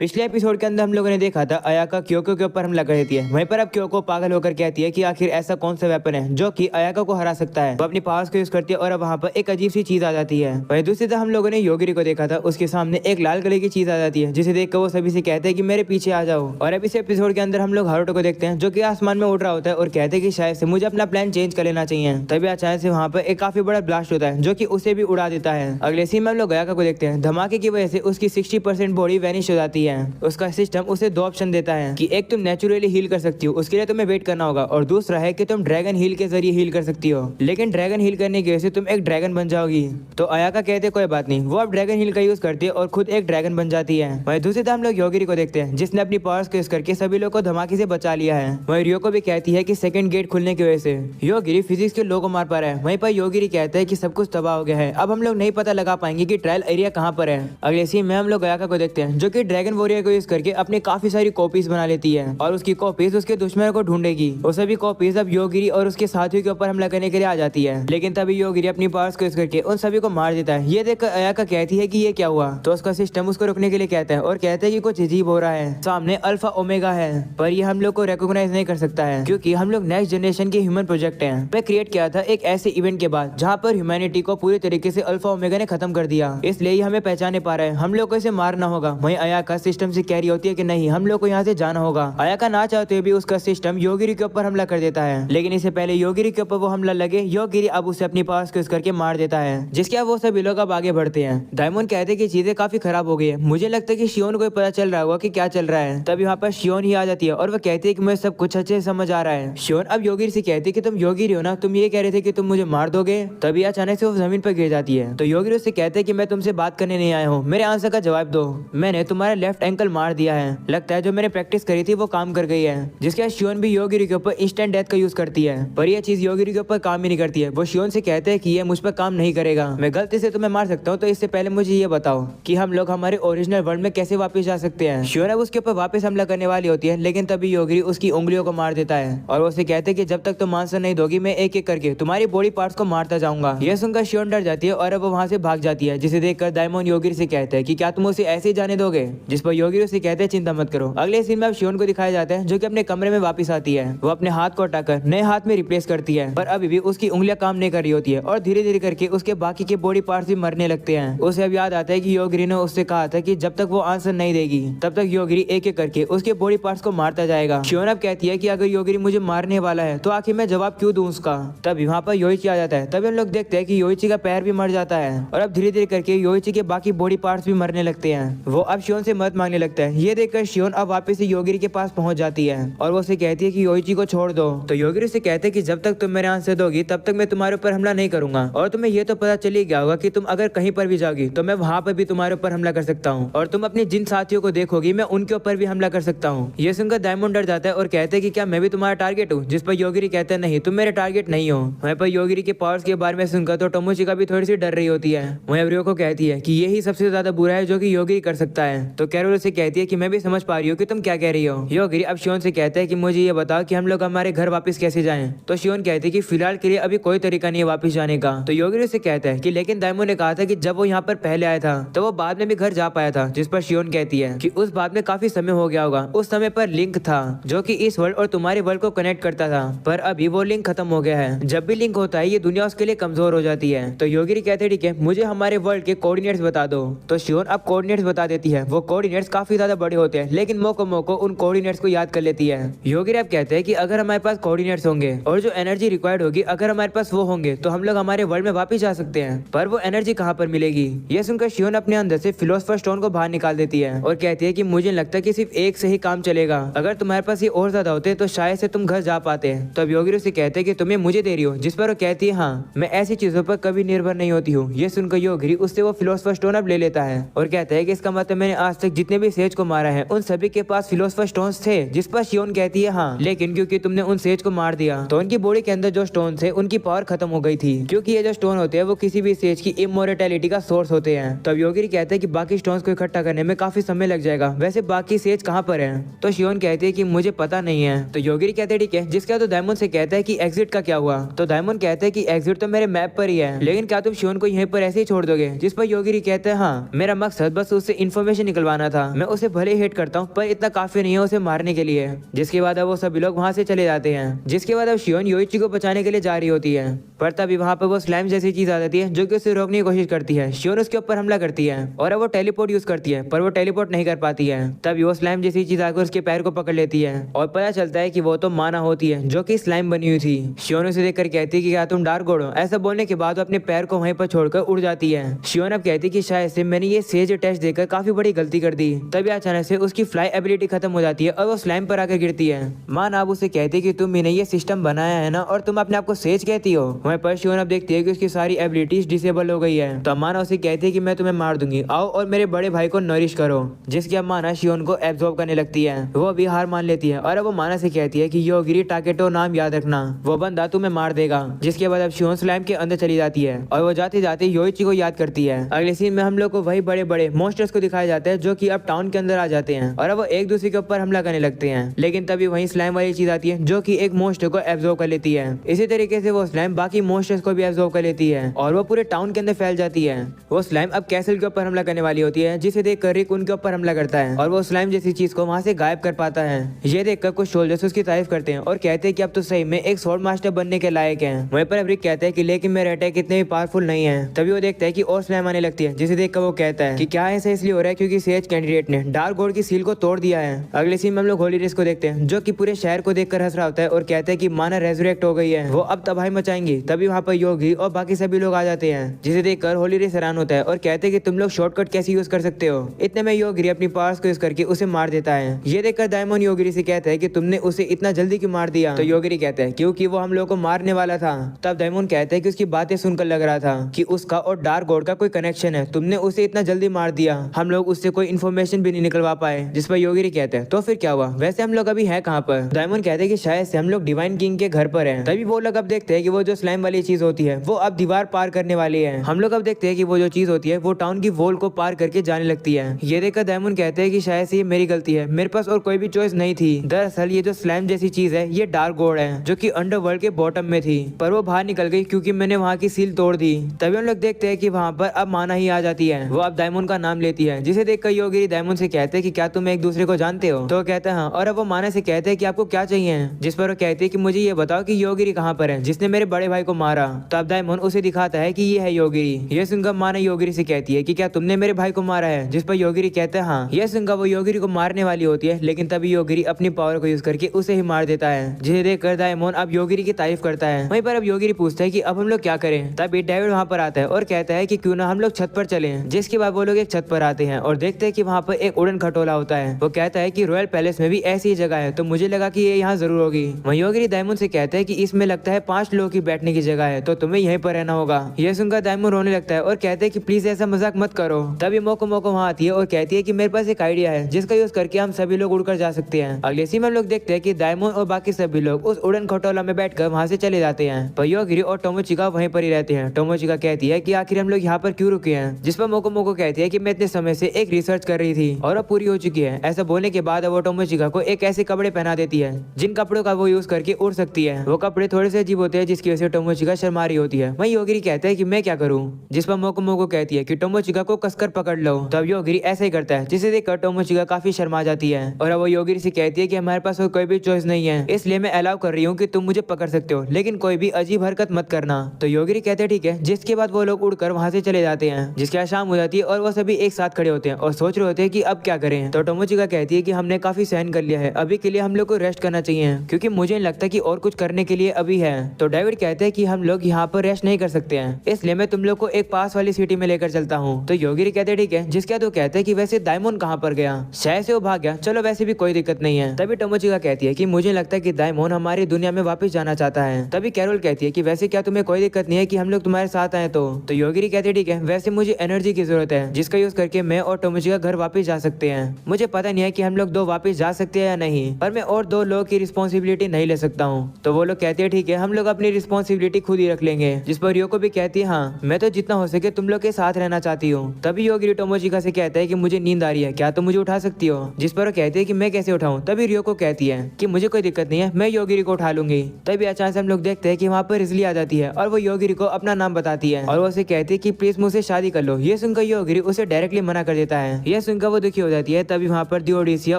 पिछले एपिसोड के अंदर हम लोगों ने देखा था अयाका क्योको के ऊपर हमला कर देती है। वहीं पर अब क्योको पागल होकर कहती है कि आखिर ऐसा कौन सा वेपन है जो कि अयाका को हरा सकता है। वो अपनी पावर्स को यूज करती है और अब वहाँ पर एक अजीब सी चीज आ जाती है। वहीं दूसरी तरफ हम लोगों ने योगिरी को देखा था, उसके सामने एक लाल कलर की चीज आ जाती है जिसे देखकर वो सभी से कहते हैं कि मेरे पीछे आ जाओ। और अब इस एपिसोड के अंदर हम लोग हारुतो को देखते हैं जो कि आसमान में उड़ रहा होता है और कहते हैं कि शायद से मुझे अपना प्लान चेंज कर लेना चाहिए। तभी अचानक से वहाँ पर एक काफी बड़ा ब्लास्ट होता है जो कि उसे भी उड़ा देता है। अगले सीन में हम लोग अयाका को देखते हैं। धमाके की वजह से उसकी 60% बॉडी वैनिश हो जाती है। उसका सिस्टम उसे दो ऑप्शन देता है कि एक तुम नेचुरली हील कर सकती हो, उसके लिए तुम्हें वेट करना होगा, और दूसरा है कि तुम ड्रैगन हील के जरिए हील कर सकती हो, लेकिन ड्रैगन हील करने की वजह से तुम एक ड्रैगन बन जाओगी। तो अयाका कहते कोई बात नहीं, वो अब ड्रैगन हील का यूज करती है और खुद एक ड्रैगन बन जाती है। वहीं दूसरी तरफ हम लोग योगिरी को देखते हैं जिसने अपनी पावर्स को यूज करके सभी लोग को धमाके से बचा लिया है। वहीं रियो को भी कहती है कि सेकंड गेट खुलने की वजह से योगिरी फिजिक्स के लोगों को मार पा रहा है। वहीं पर योगिरी कहता है कि सब कुछ तबाह हो गया है, अब हम लोग नहीं पता लगा पाएंगे कि ट्रायल एरिया कहाँ पर है। अगले सीन में हम लोग अयाका को देखते हैं जो कि ड्रैगन वॉरियर को यूज करके अपने काफी सारी कॉपीज बना लेती है और उसकी कॉपीज उसके दुश्मन को ढूंढेगी। वो सभी कॉपीज अब योगिरी और उसके साथियों के ऊपर हमला करने के लिए आ जाती है, लेकिन तभी योगिरी अपनी पावर्स को यूज करके उन सभी को मार देता है। ये देखकर अयाका कहती है कि ये क्या हुआ, तो उसका सिस्टम उसको रुकने के लिए कहता है और कहता है कि कुछ अजीब हो रहा है, सामने अल्फा ओमेगा है पर ये हम लोग को रिकॉग्नाइज नहीं कर सकता है क्योंकि हम लोग नेक्स्ट जनरेशन के ह्यूमन प्रोजेक्ट हैं। मैं क्रिएट किया था एक ऐसे इवेंट के बाद जहाँ पर ह्यूमैनिटी को पूरी तरीके से अल्फा ओमेगा ने खत्म कर दिया, इसलिए ये हमें पहचाने पा रहा है, हम लोग को इसे मारना होगा। वहीं अयाका सिस्टम से कैरी होती है कि नहीं, हम लोग को यहाँ से जाना होगा। अयाका ना चाहते हुए भी उसका सिस्टम योगिरी के ऊपर हमला कर देता है, लेकिन इससे पहले योगिरी के ऊपर वो हमला लगे योगिरी अब उसे अपनी पावर्स को यूज करके मार देता है, जिसके अब वो सभी लोग अब आगे बढ़ते हैं। डायमंड कहते हैं कि चीजें काफी खराब हो गई है, मुझे लगता है कि शियोन को पता चल रहा होगा कि क्या चल रहा है। तभी वहाँ पर शियोन ही आ जाती है और वो कहती है कि मुझे सब कुछ अच्छे से समझ आ रहा है। शियोन अब योगिरी से कहती है कि तुम योगिरी हो ना, तुम ये कह रहे थे कि तुम मुझे मार दोगे। तभी अचानक से वो जमीन पर गिर जाती है, तो योगिरी उससे कहते हैं कि मैं तुमसे बात करने नहीं आया हूँ, मेरे आंसर का जवाब दो। मैंने तुम्हारा लेफ्ट एंकल मार दिया है, लगता है जो मैंने प्रैक्टिस करी थी वो काम कर गई है। जिसके बाद शियोन भी योगिरी के ऊपर इंस्टेंट डेथ का यूज करती है, पर यह चीज योगिरी के ऊपर काम ही नहीं करती है। वो शियोन से कहते हैं कि ये मुझ पर काम नहीं करेगा, मैं गलती से तुम्हें मार सकता हूँ, तो इससे पहले मुझे ये बताओ कि हम लोग हमारे ओरिजिनल वर्ल्ड में कैसे वापस जा सकते हैं। शियोन अब उसके ऊपर वापस हमला करने वाली होती है, लेकिन तभी योगिरी उसकी उंगलियों को मार देता है और वो उसे कहते हैं कि जब तक तुम आंसर नहीं दोगी मैं एक एक करके तुम्हारी बॉडी पार्ट्स को मारता जाऊंगा। यह सुनकर शियोन डर जाती है और अब वो वहाँ से भाग जाती है, जिसे देखकर डायमंड योगिरी से कहता है कि क्या तुम उसे ऐसे ही जाने दोगे, जिस पर योगिरी उसे कहते हैं चिंता मत करो। अगले सीन में अब शियोन को दिखाया जाता है जो कि अपने कमरे में वापस आती है। वो अपने हाथ को हटाकर नए हाथ में रिप्लेस करती है, पर अभी भी उसकी उंगलियां काम नहीं कर रही होती है और धीरे धीरे करके उसके बाकी के बॉडी पार्ट्स भी मरने लगते हैं। उसे अब याद आता है कि योगिरी ने उससे कहा था कि जब तक वो आंसर नहीं देगी तब तक योगिरी एक एक करके उसके बॉडी पार्ट्स को मारता जाएगा। शियोन अब कहती है कि अगर योगिरी मुझे मारने वाला है तो आखिर मैं जवाब क्यों दूं उसका। तभी वहाँ पर योइची आ जाता है, तभी हम लोग देखते हैं कि योइची का पैर भी मर जाता है और अब धीरे धीरे करके योइची के बाकी बॉडी पार्ट्स भी मरने लगते हैं। वो अब शियोन से मदद मांगने लगता है। ये देखकर शियोन अब वापस से योगिरी के पास पहुंच जाती है और वो उसे कहती है कि योइची को छोड़ दो। तो योगिरी से कहते हैं कि जब तक तुम मेरे आंसर दोगी तब तक मैं तुम्हारे ऊपर हमला नहीं करूंगा, और तुम्हें ये तो पता चल ही गया होगा कि तुम अगर कहीं पर भी जाओगी तो मैं वहाँ पर भी तुम्हारे ऊपर हमला कर सकता हूँ, और तुम अपने जिन साथियों को देखोगी मैं उनके ऊपर भी हमला कर सकता हूँ। ये सुनकर डायमंड डर जाता है और कहते हैं कि क्या मैं भी तुम्हारा टारगेट हूँ, जिस पर योगिरी कहते हैं नहीं, तुम मेरे टारगेट नहीं हो। वहीं पर योगिरी के पावर्स के बारे में सुनकर तो टोमोचिका भी थोड़ी सी डर रही होती है। वहीं रियो को कहती है कि यही सबसे ज्यादा बुरा है जो कि योगिरी कर सकता है। तो कैरोल से कहती है कि मैं भी समझ पा रही हूँ कि तुम क्या कह रही हो। योगिरी अब शियोन से कहता है कि मुझे ये बताओ कि हम लोग हमारे घर वापस कैसे जाएं। तो शियोन कहते हैं कि फिलहाल के लिए अभी कोई तरीका नहीं है वापस जाने का। तो योगिरी से कहता है कि लेकिन डायमंड ने कहा था कि जब वो यहाँ पर पहले आया था तो वो बाद में भी घर जा पाया था, जिस पर शियोन कहती है कि उस बाद में काफी समय हो गया होगा, उस समय पर लिंक था जो कि इस वर्ल्ड और तुम्हारे वर्ल्ड को कनेक्ट करता था, पर अभी वो लिंक खत्म हो गया है। जब भी लिंक होता है ये दुनिया उसके लिए कमजोर हो जाती है। तो योगिरी कहते हैं ठीक है, मुझे हमारे वर्ल्ड के कोऑर्डिनेट्स बता दो। तो शियोन अब कोऑर्डिनेट्स बता देती है। वो कोऑर्डिनेट्स काफी ज्यादा बड़े होते हैं, लेकिन मोको मोको उन कोऑर्डिनेट्स को याद कर लेती है। योगिरी अब कहते हैं कि अगर हमारे पास कोऑर्डिनेट्स होंगे और जो एनर्जी रिक्वायर्ड होगी अगर हमारे पास वो होंगे तो हम लोग हमारे वर्ल्ड में वापस जा सकते हैं, पर वो एनर्जी कहाँ पर मिलेगी। ये सुनकर शियोन अपने अंदर से फिलोसफर स्टोन को बाहर निकाल देती है और कहती है कि मुझे लगता है कि सिर्फ एक से ही काम चलेगा, अगर तुम्हारे पास ये और ज्यादा होते तो शायद से तुम घर जा पाते। तो अब योगिरी से कहते हैं कि तुम्हें मुझे दे रही हो, जिस पर वो कहती है हाँ, मैं ऐसी चीजों पर कभी निर्भर नहीं होती हूँ। ये सुनकर योगिरी उससे वो फिलोसफर स्टोन अब ले लेता है और कहता है कि इसका मतलब मैंने आज तक जितने भी सेज को मारा है उन सभी के पास फिलोसफर स्टोन्स थे, जिस पर शियोन कहती है हाँ, लेकिन क्योंकि तुमने उन सेज को मार दिया तो उनकी बॉडी के अंदर जो स्टोन थे उनकी पावर खत्म हो गई थी, क्योंकि ये जो स्टोन होते हैं वो किसी भी सेज की इमोर्टैलिटी का सोर्स होते हैं। तब योगिरी कहते हैं कि बाकी स्टोन्स को इकट्ठा करने में काफी समय लग जाएगा, वैसे बाकी सेज कहाँ पर है। तो शियोन कहते हैं कि मुझे पता नहीं है। तो योगिरी कहते हैं ठीक है, जिसका तो डायमंड से कहता है कि एग्जिट का क्या हुआ। तो डायमंड कहते हैं कि एग्जिट तो मेरे मैप पर ही है, लेकिन क्या तुम शियोन को यहीं पर ऐसे ही छोड़ दोगे, जिस पर योगिरी कहते हैं हाँ, मेरा मकसद बस उससे इन्फॉर्मेशन निकलवाना था। मैं उसे भले हेट करता हूँ पर इतना काफी नहीं है उसे मारने के लिए। जिसके बाद अब वो सभी लोग वहाँ से चले जाते हैं। जिसके बाद अब शियोन योइची को बचाने के लिए जा रही होती है, पर तभी वहाँ पर वो स्लाइम जैसी चीज आ जाती है जो कि उसे रोकने की कोशिश करती है। शियोन उसके ऊपर हमला करती है और अब वो टेलीपोर्ट यूज करती है, पर वो टेलीपोर्ट नहीं कर पाती है। तभी वो स्लाइम जैसी चीज आकर उसके पैर को पकड़ लेती है और पता चलता है कि वो तो माना होती है जो कि स्लाइम बनी हुई थी। शियोन उसे देखकर कहती है कि क्या तुम डार्क गॉड हो? ऐसा बोलने के बाद वो अपने पैर को वहीं पर छोड़कर उड़ जाती है। शियोन अब कहती है कि शायद से मैंने ये सेज टेस्ट देकर काफी बड़ी गलती कर दी। तभी अचानक से उसकी फ्लाई एबिलिटी खत्म हो जाती है और वो स्लाइम पर आकर गिरती है। माना अब उसे कहती है कि तुमने ये सिस्टम बनाया है ना और तुम अपने आप को सेज कहती हो। वहीं पर शियोन अब देखती है कि उसकी सारी एबिलिटीज डिसेबल हो गई है। तो माना उसे कहती है कि मैं तुम्हें मार दूंगी, आओ और मेरे बड़े भाई को नरिश करो। जिसकी अब माना शियोन को एब्जॉर्ब करने लगती है। वो भी हार मान लेती है और अब वो माना से कहती है कि योगिरी टाकेटो नाम याद रखना, वो बंदा तुम्हें मार देगा। जिसके बाद अब शियोन स्लाइम के अंदर चली जाती है और वो जाते जाते योइची को याद करती है। अगले सीन में हम लोग को वही बड़े बड़े मॉन्स्टर्स को दिखाया जाता है जो कि अब टाउन के अंदर आ जाते हैं और अब वो एक दूसरे के ऊपर हमला करने लगते हैं। लेकिन तभी वही स्लाइम वाली चीज आती है जो कि एक मॉन्स्टर को एब्जॉर्ब कर लेती है। इसी तरीके से वो स्लाइम बाकी मॉन्स्टर्स को भी एब्जॉर्ब कर लेती है और वो पूरे टाउन के अंदर फैल जाती है। वो स्लाइम अब कैसल के ऊपर हमला करने वाली होती है, जिसे देखकर रिक उनके ऊपर हमला करता है और वो स्लाइम जैसी चीज को वहां से गायब कर पाता है। ये देखकर कुछ सोल्जर्स उसकी तारीफ करते हैं और कहते हैं कि अब तो सही में एक स्वॉर्ड मास्टर बनने के लायक है। वहीं पर अब रिक कहता है कि लेकिन मेरे अटैक इतने भी पावरफुल नहीं है। तभी वो देखता है कि और स्लाइम आने लगती है, जिसे देखकर वो कहता है कि क्या ऐसा इसलिए हो रहा है क्योंकि सेज कैंडिडेट ने डार्क गॉड की सील को तोड़ दिया है। अगले सीन में हम लोग होली रेस को देखते हैं जो कि पूरे शहर को देखकर हंस रहा होता है और कहता है कि माना रेजरेक्ट हो गई है, वो अब तबाही मचाएंगी। तभी वहाँ पर योगी और बाकी सभी लोग आ जाते हैं, जिसे देखकर होली रेस हैरान होता है और कहते हैं कि तुम लोग शॉर्टकट कैसे यूज कर सकते हो। इतने में योगिरी अपनी पावर्स को यूज करके उसे मार देता है। ये देखकर डायमंड योगिरी से कहता है कि तुमने उसे इतना जल्दी क्यों मार दिया? तो योगिरी कहता है क्योंकि वो हम लोग को मारने वाला था। तब डायमंड कहता है कि उसकी बातें सुनकर लग रहा था कि उसका और डार्क गॉड का कोई कनेक्शन है, तुमने उसे इतना जल्दी मार दिया, हम लोग उससे कोई इन्फॉर्मेशन भी नहीं निकलवा पाए। जिस पर योगिरी कहते हैं तो फिर क्या हुआ, वैसे हम लोग अभी है कहाँ पर? डायमंड कहते हैं कि शायद से हम लोग डिवाइन किंग के घर पर हैं। तभी वो लोग अब देखते हैं कि वो जो स्लाइम वाली चीज होती है वो अब दीवार पार करने वाली है। हम लोग अब देखते हैं कि वो जो चीज होती है वो टाउन की वॉल को पार करके जाने लगती है। ये देखकर डायमंड कहते हैं कि शायद से ये मेरी गलती है, मेरे पास और कोई भी चॉइस नहीं थी। दरअसल ये जो स्लाइम जैसी चीज है ये डार्क गॉड है जो कि अंडरवर्ल्ड के बॉटम में थी, पर वो बाहर निकल गई क्योंकि मैंने वहाँ की सील तोड़ दी। तभी हम लोग देखते हैं कि वहाँ पर अब माना ही आ जाती है। वो अब डायमंड का नाम लेती है, जिसे देखकर योगिरी डायमंड से कहते हैं कि क्या तुम एक दूसरे को जानते हो? तो कहते हैं हाँ, और अब वो माना से कहते हैं कि आपको क्या चाहिए? जिस पर वो कहती है कि मुझे ये बताओ कि योगिरी कहाँ पर है जिसने मेरे बड़े भाई को मारा। तो अब डायमंड उसे दिखाता है कि ये है योगिरी। ये सुनकर माना योगिरी से कहती है कि क्या तुमने मेरे भाई को मारा है? जिस पर योगिरी कहते हैं हाँ। ये सुनकर वो योगिरी को मारने वाली होती है, लेकिन तभी योगिरी अपनी पावर को यूज करके उसे ही मार देता है, जिसे देखकर डायमंड अब योगिरी की तारीफ करता है। वहीं पर अब योगिरी पूछता है कि अब हम लोग क्या करें? तभी डेविड वहाँ पर आता है और कहता है कि क्यों ना हम लोग छत पर चलें। जिसके बाद वो लोग एक छत पर आते हैं और देखते हैं कि वहाँ पर एक उड़न खटोला होता है। वो कहता है कि रॉयल पैलेस में भी ऐसी ही जगह है, तो मुझे लगा कि ये यहाँ जरूर होगी। वहीं योगिरी डायमंड से कहता है कि इसमें लगता है 5 लोगों की बैठने की जगह है, तो तुम्हें यहीं पर रहना होगा। ये सुनकर डायमंड रोने लगता है और कहते हैं कि प्लीज ऐसा मजाक मत करो। तभी मोको वहाँ आती है और कहती है कि मेरे पास एक आइडिया है जिसका यूज करके हम सभी लोग उड़कर जा सकते हैं। अगले सीन में हम लोग देखते हैं कि डायमंड और बाकी सभी लोग उस उड़न खटोला में बैठकर वहाँ से चले जाते हैं, पर योगिरी और टोमोचिका वहीं पर ही रहते हैं। टोमोचिका कहती है कि आखिर हम लोग यहाँ पर क्यों रुके हैं? जिस पर मोको कहती है कि मैं इतने समय से एक रिसर्च कर रही थी और अब पूरी हो चुकी है। ऐसा बोलने के बाद वो टोमोचिका को एक ऐसे कपड़े पहना देती है जिन कपड़ों का वो यूज करके उड़ सकती है। वो कपड़े थोड़े से अजीब होते हैं जिसकी वजह से टोमोचिका शर्मा रही होती है। वहीं योगिरी कहता है कि मैं क्या करूँ? जिस पर मोको कहती है कि टोमोचिका को कसकर पकड़ लो। तब योगिरी ऐसा ही करता है, जिसे देखकर टोमोचिका काफी शर्मा जाती है और अब वो योगिरी से कहती है कि हमारे पास कोई भी चॉइस नहीं है, इसलिए मैं अलाउ कर रही हूँ कि तुम मुझे पकड़ सकते हो, लेकिन कोई भी अजीब हरकत मत करना। तो योगिरी कहते हैं ठीक है। जिसके बाद वो लोग उड़कर वहाँ से चले जाते हैं। जिसके बाद शाम हो जाती है और वो सभी एक साथ खड़े होते हैं और सोच रहे होते हैं कि अब क्या करें। तो टोमोचिका कहती है कि हमने काफी सहन कर लिया है, अभी के लिए हम लोग को रेस्ट करना चाहिए क्योंकि मुझे नहीं लगता कि और कुछ करने के लिए अभी है। तो डेविड कहते हैं कि हम लोग यहाँ पर रेस्ट नहीं कर सकते हैं, इसलिए मैं तुम लोग को एक पास वाली सिटी में लेकर चलता हूँ। तो योगिरी कहते हैं ठीक है। जिसके बाद वो कहते हैं कि वैसे डायमंड कहाँ पर गया? शायद से वो भाग गया, चलो वैसे भी कोई दिक्कत नहीं है। तभी टोमोचिका कहती है कि मुझे लगता है कि डायमंड हमारी दुनिया में वापस जाना चाहता है। तभी कैरोल कहती है कि वैसे क्या तुम्हें कोई दिक्कत नहीं है कि हम लोग तुम्हारे साथ आए? तो योगिरी कहते हैं ठीक है, वैसे मुझे एनर्जी की जरूरत है जिसका यूज करके मैं और टोमोचिका घर वापस जा सकते हैं। मुझे पता नहीं है कि हम लोग 2 वापस जा सकते हैं या नहीं, पर मैं और 2 लोगों की रिस्पॉन्सिबिलिटी नहीं ले सकता हूँ। तो वो लोग कहते हैं ठीक है, हम लोग अपनी रिस्पॉन्सिबिलिटी खुद ही रख लेंगे। जिस पर रियो को भी कहती है हाँ, मैं तो जितना हो सके तुम लोग के साथ रहना चाहती हूँ। तभी योगिरी टोमोचिका से कहता है कि मुझे नींद आ रही है, क्या तुम मुझे उठा सकती हो? जिस पर वो कहती है कि मैं कैसे उठाऊं? तभी रियो को कहती है कि मुझे कोई दिक्कत नहीं है, मैं योगिरी को उठा लूंगी। तभी अचानक से हम लोग देखते हैं कि वहाँ पर रिजली आ जाती है और वो योगिरी को अपना नाम बताती है और वो उसे कहती है कि प्लीज मुझसे शादी कर लो। ये सुनकर योगिरी उसे डायरेक्टली मना कर देता है। ये यह सुनकर वो दुखी हो जाती है। तभी वहाँ पर दियोडिसिया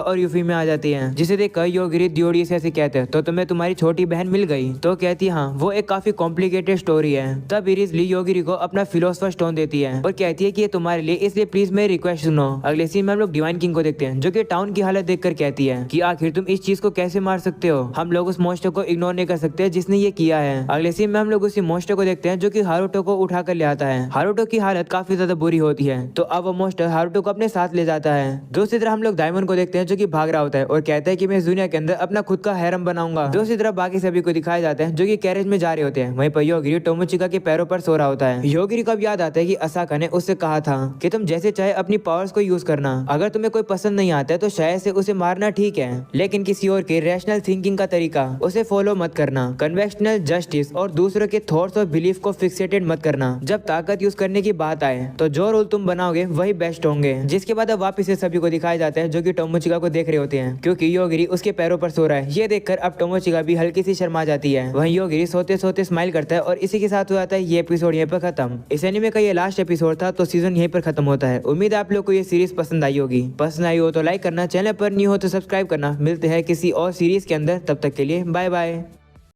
और यूफीमिया आ जाती है, जिसे देखकर योगिरी दियोडिसिया से कहते हैं, तो तुम्हें तुम्हारी छोटी बहन मिल गई? तो कहती है हाँ, वो एक काफी कॉम्प्लिकेटेड स्टोरी है। तब इरिसली योगिरी को अपना फिलोसफर स्टोन देती है और कहती है कि ये तुम्हारे लिए, इसलिए प्लीज मेरी रिक्वेस्ट सुनो। अगले सीन में हम लोग डिवाइन किंग को देखते हैं, जो कि टाउन की हालत देखकर कहती है कि आखिर तुम इस चीज को कैसे मार सकते हो? हम लोग उस मॉन्स्टर को इग्नोर नहीं कर सकते जिसने ये किया है। अगले सीन में हम लोग उसी मॉन्स्टर को देखते हैं जो कि हारुतो को उठा कर ले आता है। हारुतो की हालत काफी ज्यादा बुरी होती है, तो अब वो मॉन्स्टर हारुतो को अपने साथ ले जाता है। दूसरी तरफ हम लोग डायमंड को देखते हैं, जो कि भाग रहा होता है और कहता है कि मैं इस दुनिया के अंदर अपना खुद का हैरम बनाऊंगा। दूसरी तरफ बाकी सभी को दिखाया जाता है जो कि कैरेज में जा रहे होते हैं। वहीं पर योगिरी टोमोचिका के पैरों पर सो रहा होता है। योगिरी को अब याद आता है कि असाका ने उससे कहा था कि तुम जैसे चाहे अपनी पावर्स को यूज करना, अगर तुम्हें कोई पसंद नहीं आता है तो शायद से उसे मारना ठीक है, लेकिन किसी और के रैशनल थिंकिंग का तरीका उसे फॉलो मत करना। कन्वेंशनल जस्टिस और दूसरों के थॉट्स और बिलीफ को फिक्सेटेड मत करना। जब ताकत यूज करने की बात आए तो जो रूल तुम बनाओगे वही बेस्ट होंगे। जिसके बाद अब वापिस से सभी को दिखाया जाता है जो कि टोमोचिका को देख रहे होते हैं, क्योंकि योगिरी उसके पैरों पर सो रहा है। ये देखकर अब टोमोचिका भी हल्की सी शर्मा जाती है। वहीं योगिरी सोते सोते स्माइल करता है और इसी के साथ हो जाता है ये एपिसोड यहीं पर खत्म। इस एनीमे का ये लास्ट एपिसोड था, तो सीजन यहीं पर खत्म होता है। उम्मीद है आप लोग को ये सीरीज पसंद आई होगी। पसंद आई हो तो लाइक करना, चैनल पर न्यू हो तो सब्सक्राइब करना। मिलते हैं किसी और सीरीज के अंदर, तब तक के लिए बाय बाय।